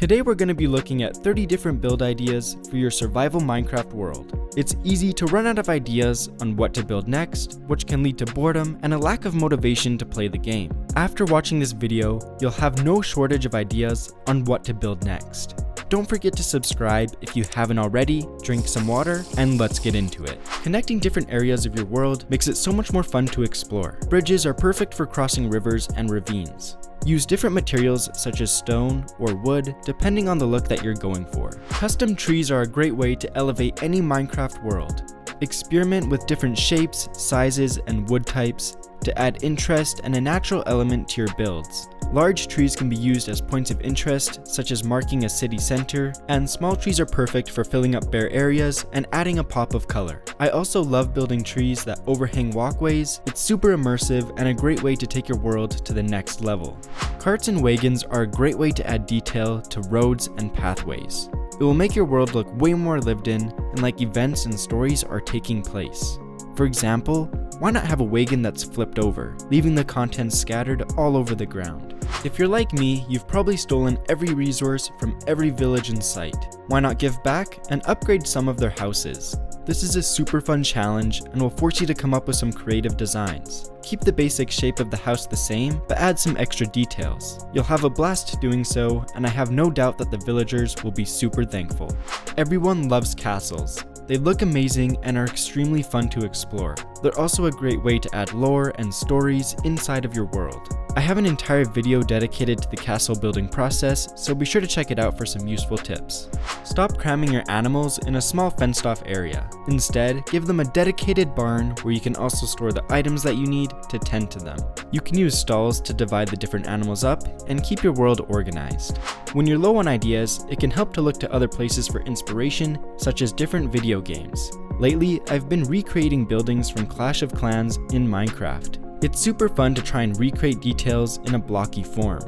Today we're going to be looking at 30 different build ideas for your survival Minecraft world. It's easy to run out of ideas on what to build next, which can lead to boredom and a lack of motivation to play the game. After watching this video, you'll have no shortage of ideas on what to build next. Don't forget to subscribe if you haven't already, drink some water, and let's get into it. Connecting different areas of your world makes it so much more fun to explore. Bridges are perfect for crossing rivers and ravines. Use different materials such as stone or wood depending on the look that you're going for. Custom trees are a great way to elevate any Minecraft world. Experiment with different shapes, sizes, and wood types to add interest and a natural element to your builds. Large trees can be used as points of interest, such as marking a city center, and small trees are perfect for filling up bare areas and adding a pop of color. I also love building trees that overhang walkways. It's super immersive and a great way to take your world to the next level. Carts and wagons are a great way to add detail to roads and pathways. It will make your world look way more lived in and like events and stories are taking place. For example, why not have a wagon that's flipped over, leaving the contents scattered all over the ground? If you're like me, you've probably stolen every resource from every village in sight. Why not give back and upgrade some of their houses? This is a super fun challenge and will force you to come up with some creative designs. Keep the basic shape of the house the same, but add some extra details. You'll have a blast doing so, and I have no doubt that the villagers will be super thankful. Everyone loves castles. They look amazing and are extremely fun to explore. They're also a great way to add lore and stories inside of your world. I have an entire video dedicated to the castle building process, so be sure to check it out for some useful tips. Stop cramming your animals in a small fenced off area. Instead, give them a dedicated barn where you can also store the items that you need to tend to them. You can use stalls to divide the different animals up and keep your world organized. When you're low on ideas, it can help to look to other places for inspiration, such as different video games. Lately, I've been recreating buildings from Clash of Clans in Minecraft. It's super fun to try and recreate details in a blocky form.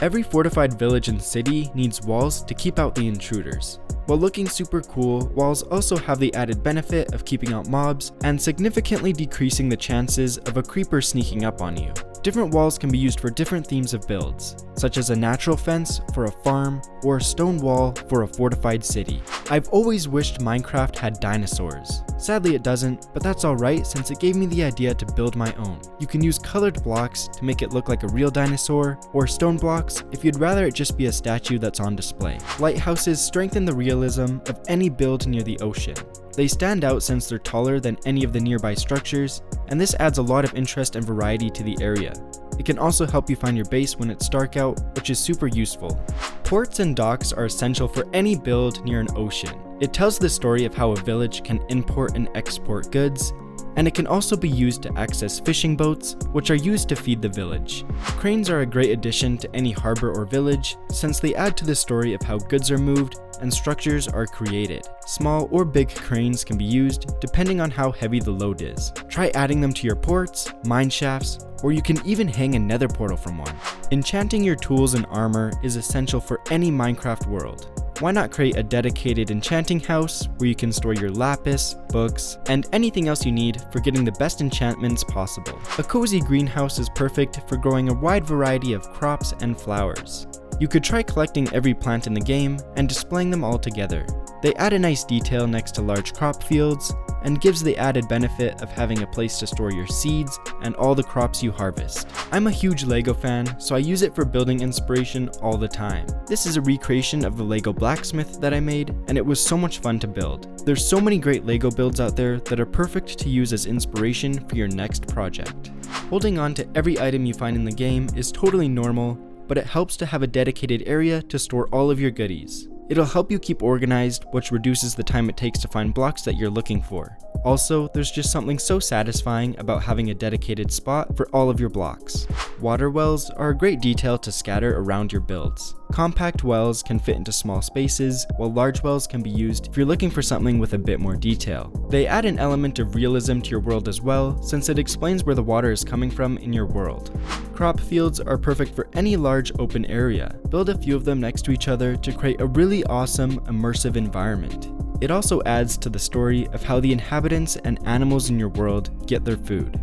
Every fortified village and city needs walls to keep out the intruders. While looking super cool, walls also have the added benefit of keeping out mobs and significantly decreasing the chances of a creeper sneaking up on you. Different walls can be used for different themes of builds, such as a natural fence for a farm or a stone wall for a fortified city. I've always wished Minecraft had dinosaurs. Sadly it doesn't, but that's alright since it gave me the idea to build my own. You can use colored blocks to make it look like a real dinosaur, or stone blocks if you'd rather it just be a statue that's on display. Lighthouses strengthen the realism of any build near the ocean. They stand out since they're taller than any of the nearby structures, and this adds a lot of interest and variety to the area. It can also help you find your base when it's dark out, which is super useful. Ports and docks are essential for any build near an ocean. It tells the story of how a village can import and export goods, and it can also be used to access fishing boats, which are used to feed the village. Cranes are a great addition to any harbor or village, since they add to the story of how goods are moved and structures are created. Small or big cranes can be used depending on how heavy the load is. Try adding them to your ports, mine shafts, or you can even hang a nether portal from one. Enchanting your tools and armor is essential for any Minecraft world. Why not create a dedicated enchanting house where you can store your lapis, books, and anything else you need for getting the best enchantments possible. A cozy greenhouse is perfect for growing a wide variety of crops and flowers. You could try collecting every plant in the game and displaying them all together. They add a nice detail next to large crop fields and gives the added benefit of having a place to store your seeds and all the crops you harvest. I'm a huge Lego fan, so I use it for building inspiration all the time. This is a recreation of the Lego blacksmith that I made, and it was so much fun to build. There's so many great Lego builds out there that are perfect to use as inspiration for your next project. Holding on to every item you find in the game is totally normal, but it helps to have a dedicated area to store all of your goodies. It'll help you keep organized, which reduces the time it takes to find blocks that you're looking for. Also, there's just something so satisfying about having a dedicated spot for all of your blocks. Water wells are a great detail to scatter around your builds. Compact wells can fit into small spaces, while large wells can be used if you're looking for something with a bit more detail. They add an element of realism to your world as well, since it explains where the water is coming from in your world. Crop fields are perfect for any large open area. Build a few of them next to each other to create a really awesome, immersive environment. It also adds to the story of how the inhabitants and animals in your world get their food.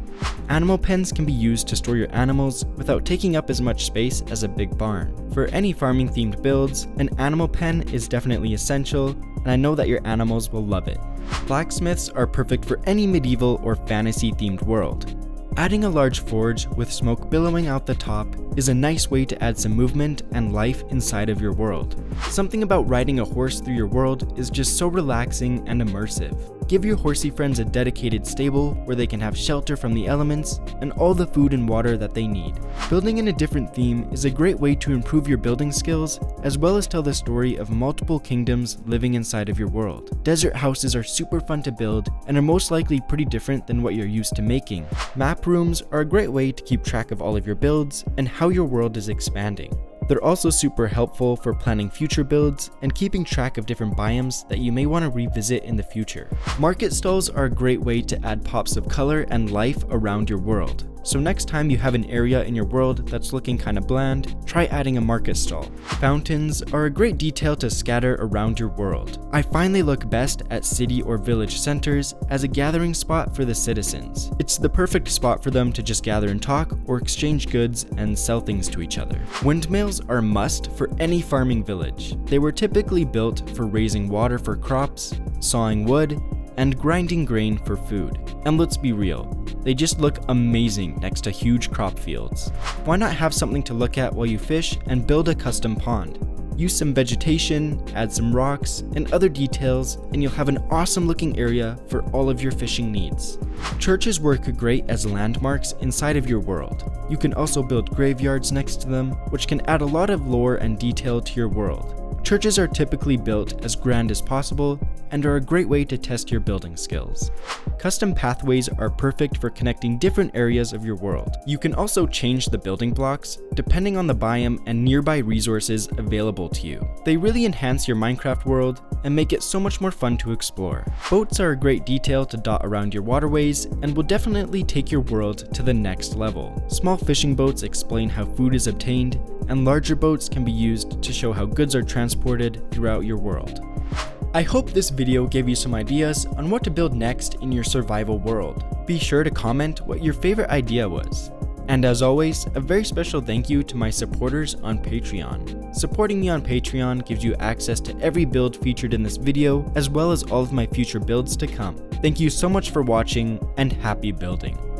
Animal pens can be used to store your animals without taking up as much space as a big barn. For any farming themed builds, an animal pen is definitely essential, and I know that your animals will love it. Blacksmiths are perfect for any medieval or fantasy themed world. Adding a large forge with smoke billowing out the top is a nice way to add some movement and life inside of your world. Something about riding a horse through your world is just so relaxing and immersive. Give your horsey friends a dedicated stable where they can have shelter from the elements and all the food and water that they need. Building in a different theme is a great way to improve your building skills, as well as tell the story of multiple kingdoms living inside of your world. Desert houses are super fun to build and are most likely pretty different than what you're used to making. Map rooms are a great way to keep track of all of your builds and how your world is expanding. They're also super helpful for planning future builds and keeping track of different biomes that you may want to revisit in the future. Market stalls are a great way to add pops of color and life around your world. So next time you have an area in your world that's looking kinda bland, try adding a market stall. Fountains are a great detail to scatter around your world. I finally look best at city or village centers as a gathering spot for the citizens. It's the perfect spot for them to just gather and talk or exchange goods and sell things to each other. Windmills are a must for any farming village. They were typically built for raising water for crops, sawing wood, and grinding grain for food. And let's be real, they just look amazing next to huge crop fields. Why not have something to look at while you fish and build a custom pond? Use some vegetation, add some rocks, and other details, and you'll have an awesome looking area for all of your fishing needs. Churches work great as landmarks inside of your world. You can also build graveyards next to them, which can add a lot of lore and detail to your world. Churches are typically built as grand as possible and are a great way to test your building skills. Custom pathways are perfect for connecting different areas of your world. You can also change the building blocks depending on the biome and nearby resources available to you. They really enhance your Minecraft world and make it so much more fun to explore. Boats are a great detail to dot around your waterways and will definitely take your world to the next level. Small fishing boats explain how food is obtained, and larger boats can be used to show how goods are transported throughout your world. I hope this video gave you some ideas on what to build next in your survival world. Be sure to comment what your favorite idea was. And as always, a very special thank you to my supporters on Patreon. Supporting me on Patreon gives you access to every build featured in this video, as well as all of my future builds to come. Thank you so much for watching, and happy building.